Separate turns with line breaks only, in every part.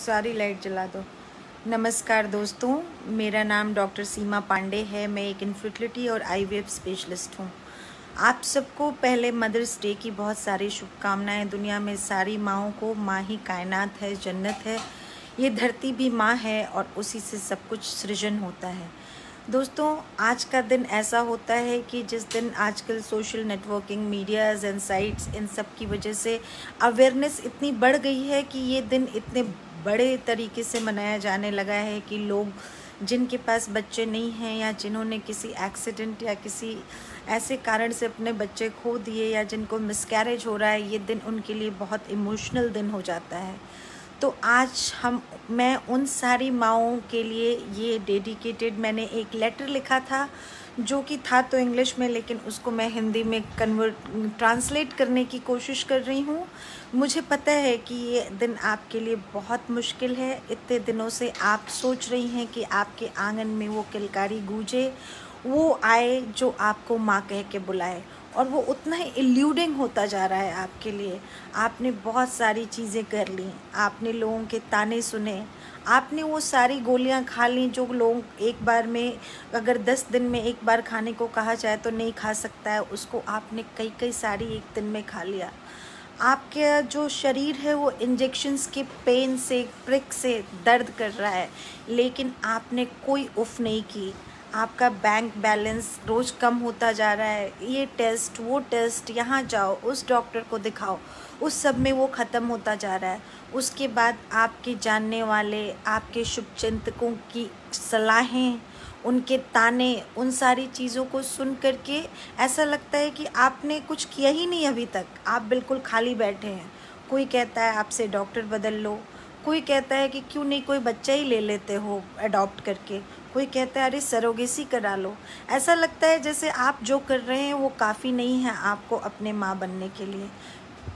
सारी लाइट जला दो। नमस्कार दोस्तों, मेरा नाम डॉक्टर सीमा पांडे है। मैं एक इनफर्टिलिटी और आईवीएफ स्पेशलिस्ट हूँ। आप सबको पहले मदर्स डे की बहुत सारी शुभकामनाएं। दुनिया में सारी माँओं को माँ ही कायनात है, जन्नत है। ये धरती भी माँ है और उसी से सब कुछ सृजन होता है। दोस्तों, आज का दिन ऐसा होता है कि जिस दिन आजकल social networking, medias and sites, इन सब की वजह से अवेयरनेस इतनी बढ़ गई है कि ये दिन इतने बड़े तरीके से मनाया जाने लगा है कि लोग जिनके पास बच्चे नहीं हैं या जिन्होंने किसी एक्सीडेंट या किसी ऐसे कारण से अपने बच्चे खो दिए या जिनको मिसकैरेज हो रहा है, ये दिन उनके लिए बहुत इमोशनल दिन हो जाता है। तो आज मैं उन सारी माँओं के लिए ये डेडिकेटेड मैंने एक लेटर लिखा था, जो कि था तो इंग्लिश में, लेकिन उसको मैं हिंदी में ट्रांसलेट करने की कोशिश कर रही हूँ। मुझे पता है कि ये दिन आपके लिए बहुत मुश्किल है। इतने दिनों से आप सोच रही हैं कि आपके आंगन में वो किलकारी गूंजे, वो आए जो आपको माँ कह के बुलाए, और वो उतना ही इल्यूडिंग होता जा रहा है आपके लिए। आपने बहुत सारी चीज़ें कर ली, आपने लोगों के ताने सुने, आपने वो सारी गोलियां खा ली जो लोग एक बार में, अगर 10 दिन में एक बार खाने को कहा जाए तो नहीं खा सकता है, उसको आपने कई सारी एक दिन में खा लिया। आपका जो शरीर है वो इंजेक्शन्स के पेन से, प्रिक से दर्द कर रहा है, लेकिन आपने कोई उफ नहीं की। आपका बैंक बैलेंस रोज़ कम होता जा रहा है। ये टेस्ट, वो टेस्ट, यहाँ जाओ, उस डॉक्टर को दिखाओ, उस सब में वो ख़त्म होता जा रहा है। उसके बाद आपके जानने वाले, आपके शुभचिंतकों की सलाहें, उनके ताने, उन सारी चीज़ों को सुन करके ऐसा लगता है कि आपने कुछ किया ही नहीं अभी तक। आप बिल्कुल खाली बैठे हैं। कोई कहता है आपसे डॉक्टर बदल लो, कोई कहता है कि क्यों नहीं कोई बच्चा ही ले लेते हो अडॉप्ट करके, कोई कहता है अरे सरोगेसी करा लो। ऐसा लगता है जैसे आप जो कर रहे हैं वो काफ़ी नहीं है आपको अपने माँ बनने के लिए।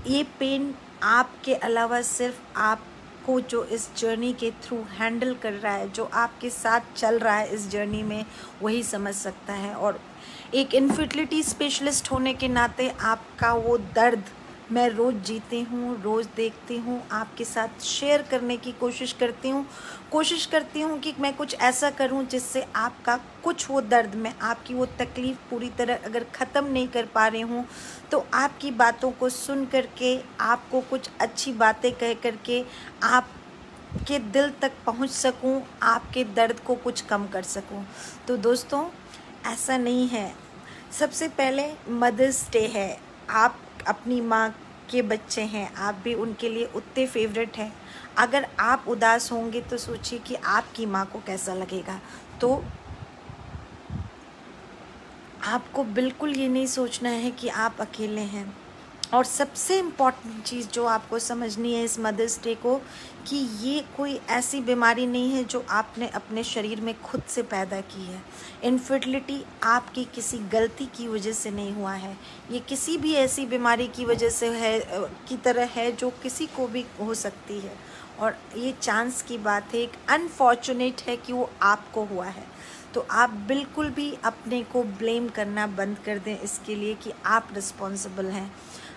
ये पेन आपके अलावा सिर्फ आपको जो इस जर्नी के थ्रू हैंडल कर रहा है, जो आपके साथ चल रहा है इस जर्नी में, वही समझ सकता है। और एक इनफर्टिलिटी स्पेशलिस्ट होने के नाते आपका वो दर्द मैं रोज़ जीती हूँ, रोज़ देखती हूँ, आपके साथ शेयर करने की कोशिश करती हूँ कि मैं कुछ ऐसा करूँ जिससे आपका कुछ वो दर्द में, आपकी वो तकलीफ़ पूरी तरह अगर ख़त्म नहीं कर पा रही हूँ तो आपकी बातों को सुन करके, आपको कुछ अच्छी बातें कह करके आप के दिल तक पहुँच सकूँ, आपके दर्द को कुछ कम कर सकूँ। तो दोस्तों, ऐसा नहीं है। सबसे पहले मदर्स डे है। आप अपनी माँ के बच्चे हैं, आप भी उनके लिए उतने फेवरेट हैं। अगर आप उदास होंगे तो सोचिए कि आपकी माँ को कैसा लगेगा। तो आपको बिल्कुल ये नहीं सोचना है कि आप अकेले हैं। और सबसे इम्पॉर्टेंट चीज़ जो आपको समझनी है इस मदर्स डे को, कि ये कोई ऐसी बीमारी नहीं है जो आपने अपने शरीर में खुद से पैदा की है। इनफर्टिलिटी आपकी किसी गलती की वजह से नहीं हुआ है। ये किसी भी ऐसी बीमारी की वजह से है, की तरह है, जो किसी को भी हो सकती है। और ये चांस की बात है, एक अनफॉर्चुनेट है कि वो आपको हुआ है। तो आप बिल्कुल भी अपने को ब्लेम करना बंद कर दें इसके लिए कि आप रिस्पॉन्सिबल हैं।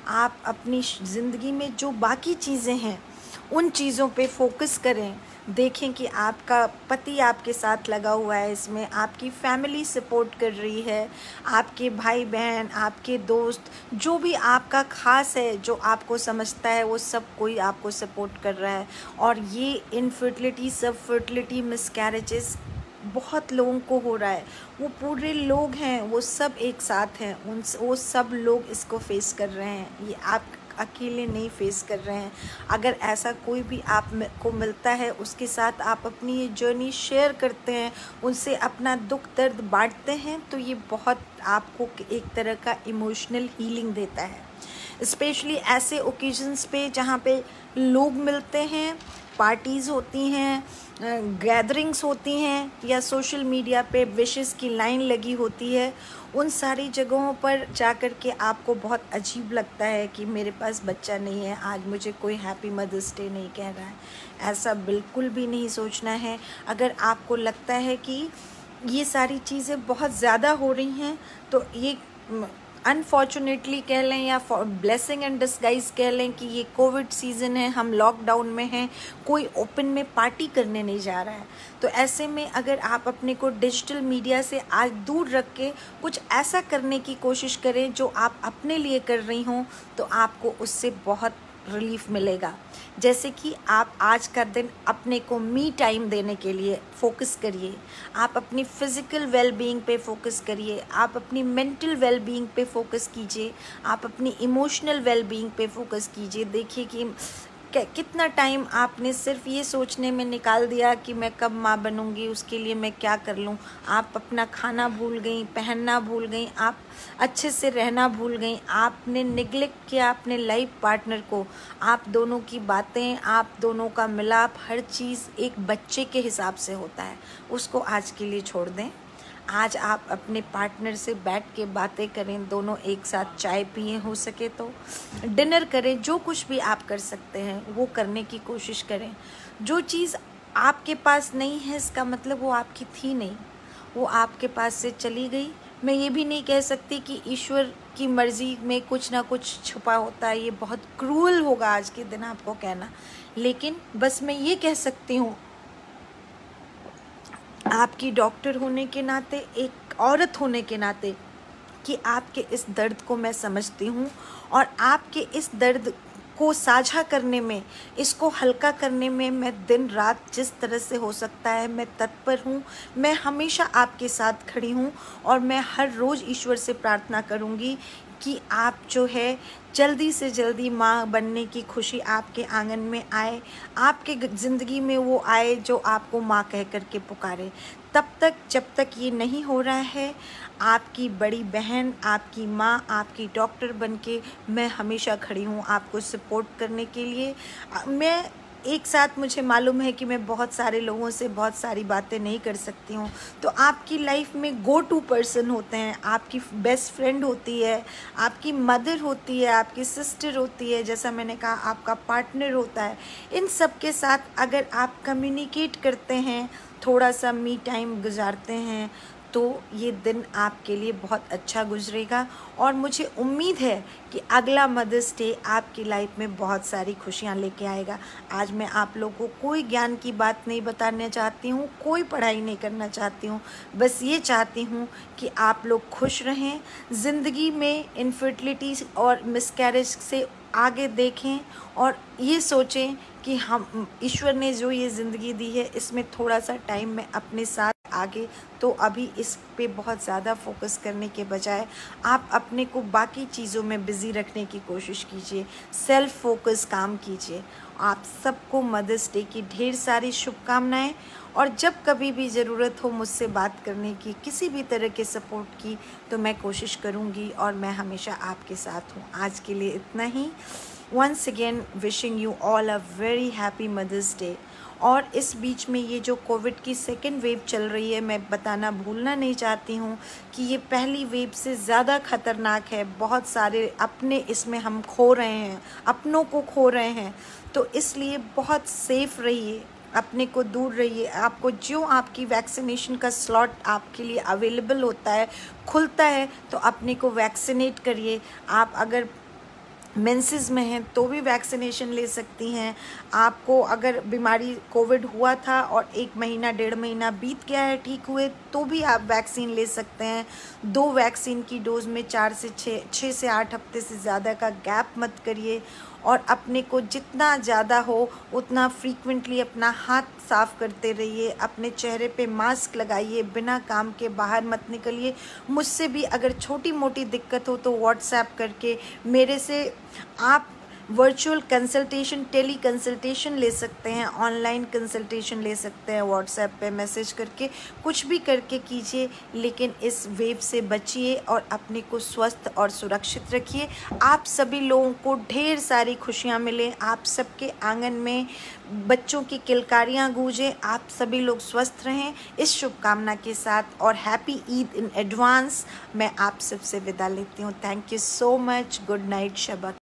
आप अपनी ज़िंदगी में जो बाकी चीज़ें हैं उन चीज़ों पे फोकस करें। देखें कि आपका पति आपके साथ लगा हुआ है इसमें, आपकी फैमिली सपोर्ट कर रही है, आपके भाई बहन, आपके दोस्त, जो भी आपका ख़ास है, जो आपको समझता है, वो सब कोई आपको सपोर्ट कर रहा है। और ये इनफर्टिलिटी, सब फर्टिलिटी, मिसकैरेजेस बहुत लोगों को हो रहा है। वो पूरे लोग हैं, वो सब एक साथ हैं, वो सब लोग इसको फेस कर रहे हैं। ये आप अकेले नहीं फेस कर रहे हैं। अगर ऐसा कोई भी आप को मिलता है, उसके साथ आप अपनी ये जर्नी शेयर करते हैं, उनसे अपना दुख दर्द बांटते हैं, तो ये बहुत आपको एक तरह का इमोशनल हीलिंग देता है। स्पेशली ऐसे ओकेजन्स पे जहाँ पे लोग मिलते हैं, पार्टीज़ होती हैं, गैदरिंग्स होती हैं, या सोशल मीडिया पे विशेस की लाइन लगी होती है, उन सारी जगहों पर जाकर के आपको बहुत अजीब लगता है कि मेरे पास बच्चा नहीं है, आज मुझे कोई हैप्पी मदर्स डे नहीं कह रहा है। ऐसा बिल्कुल भी नहीं सोचना है। अगर आपको लगता है कि ये सारी चीज़ें बहुत ज़्यादा हो रही हैं, तो ये अनफॉर्चुनेटली कह लें या ब्लेसिंग एंड डिस्गाइज कह लें कि ये कोविड सीज़न है, हम लॉकडाउन में हैं, कोई ओपन में पार्टी करने नहीं जा रहा है। तो ऐसे में अगर आप अपने को डिजिटल मीडिया से आज दूर रख के कुछ ऐसा करने की कोशिश करें जो आप अपने लिए कर रही हों, तो आपको उससे बहुत रिलीफ मिलेगा। जैसे कि आप आज का दिन अपने को मी टाइम देने के लिए फोकस करिए, आप अपनी फिज़िकल वेल बीइंग पे फोकस करिए, आप अपनी मेंटल वेल बीइंग पे फोकस कीजिए, आप अपनी इमोशनल वेल बीइंग पे फोकस कीजिए। देखिए कि कितना टाइम आपने सिर्फ ये सोचने में निकाल दिया कि मैं कब माँ बनूंगी, उसके लिए मैं क्या कर लूँ। आप अपना खाना भूल गई, पहनना भूल गई, आप अच्छे से रहना भूल गई, आपने निगलेक्ट किया अपने लाइफ पार्टनर को। आप दोनों की बातें, आप दोनों का मिलाप, हर चीज़ एक बच्चे के हिसाब से होता है, उसको आज के लिए छोड़ दें। आज आप अपने पार्टनर से बैठ के बातें करें, दोनों एक साथ चाय पिए, हो सके तो डिनर करें, जो कुछ भी आप कर सकते हैं वो करने की कोशिश करें। जो चीज़ आपके पास नहीं है इसका मतलब वो आपकी थी नहीं, वो आपके पास से चली गई। मैं ये भी नहीं कह सकती कि ईश्वर की मर्ज़ी में कुछ ना कुछ छुपा होता है, ये बहुत क्रूअल होगा आज के दिन आपको कहना। लेकिन बस मैं ये कह सकती हूँ, आपकी डॉक्टर होने के नाते, एक औरत होने के नाते, कि आपके इस दर्द को मैं समझती हूँ और आपके इस दर्द को साझा करने में, इसको हल्का करने में मैं दिन रात जिस तरह से हो सकता है मैं तत्पर हूँ। मैं हमेशा आपके साथ खड़ी हूँ और मैं हर रोज़ ईश्वर से प्रार्थना करूँगी कि आप जो है जल्दी से जल्दी माँ बनने की खुशी आपके आंगन में आए, आपके ज़िंदगी में वो आए जो आपको माँ कह कर के पुकारे। तब तक, जब तक ये नहीं हो रहा है, आपकी बड़ी बहन, आपकी माँ, आपकी डॉक्टर बनके मैं हमेशा खड़ी हूँ आपको सपोर्ट करने के लिए। मैं एक साथ, मुझे मालूम है कि मैं बहुत सारे लोगों से बहुत सारी बातें नहीं कर सकती हूँ, तो आपकी लाइफ में गो टू पर्सन होते हैं, आपकी बेस्ट फ्रेंड होती है, आपकी मदर होती है, आपकी सिस्टर होती है, जैसा मैंने कहा आपका पार्टनर होता है। इन सब के साथ अगर आप कम्युनिकेट करते हैं, थोड़ा सा मी टाइम गुजारते हैं, तो ये दिन आपके लिए बहुत अच्छा गुजरेगा। और मुझे उम्मीद है कि अगला मदर्स डे आपकी लाइफ में बहुत सारी खुशियाँ लेके आएगा। आज मैं आप लोगों को कोई ज्ञान की बात नहीं बताना चाहती हूँ, कोई पढ़ाई नहीं करना चाहती हूँ, बस ये चाहती हूँ कि आप लोग खुश रहें, ज़िंदगी में इनफर्टिलिटी और मिसकैरेज से आगे देखें और ये सोचें कि हम, ईश्वर ने जो ये ज़िंदगी दी है, इसमें थोड़ा सा टाइम मैं अपने साथ आगे, तो अभी इस पे बहुत ज़्यादा फोकस करने के बजाय आप अपने को बाकी चीज़ों में बिज़ी रखने की कोशिश कीजिए, सेल्फ फोकस काम कीजिए। आप सबको मदर्स डे की ढेर सारी शुभकामनाएं, और जब कभी भी ज़रूरत हो मुझसे बात करने की, किसी भी तरह के सपोर्ट की, तो मैं कोशिश करूँगी और मैं हमेशा आपके साथ हूँ। आज के लिए इतना ही। Once again wishing you all a very happy mother's day. और इस बीच में ये जो कोविड की सेकेंड वेव चल रही है, मैं बताना भूलना नहीं चाहती हूँ कि ये पहली वेव से ज़्यादा ख़तरनाक है। बहुत सारे अपने इसमें हम खो रहे हैं, अपनों को खो रहे हैं, तो इसलिए बहुत सेफ रहिए, अपने को दूर रहिए। आपको जो आपकी वैक्सीनेशन का स्लॉट आपके लिए अवेलेबल होता है, खुलता है, तो अपने को वैक्सीनेट करिए। आप अगर मेंसेस में हैं तो भी वैक्सीनेशन ले सकती हैं। आपको अगर बीमारी कोविड हुआ था और 1 महीना 1.5 महीना बीत गया है ठीक हुए, तो भी आप वैक्सीन ले सकते हैं। 2 वैक्सीन की डोज में 4 से 6 से 8 हफ्ते से ज़्यादा का गैप मत करिए, और अपने को जितना ज़्यादा हो उतना फ्रीक्वेंटली अपना हाथ साफ़ करते रहिए, अपने चेहरे पे मास्क लगाइए, बिना काम के बाहर मत निकलिए। मुझसे भी अगर छोटी मोटी दिक्कत हो तो व्हाट्सएप करके मेरे से आप वर्चुअल कंसल्टेशन, टेली कंसल्टेशन ले सकते हैं, ऑनलाइन कंसल्टेशन ले सकते हैं, व्हाट्सएप पे मैसेज करके, कुछ भी करके कीजिए, लेकिन इस वेव से बचिए और अपने को स्वस्थ और सुरक्षित रखिए। आप सभी लोगों को ढेर सारी खुशियाँ मिलें, आप सबके आंगन में बच्चों की किलकारियाँ गूंजें, आप सभी लोग स्वस्थ रहें, इस शुभकामना के साथ, और हैप्पी ईद इन एडवांस मैं आप सबसे विदा लेती हूँ। Thank you so much. Good night, Shaba.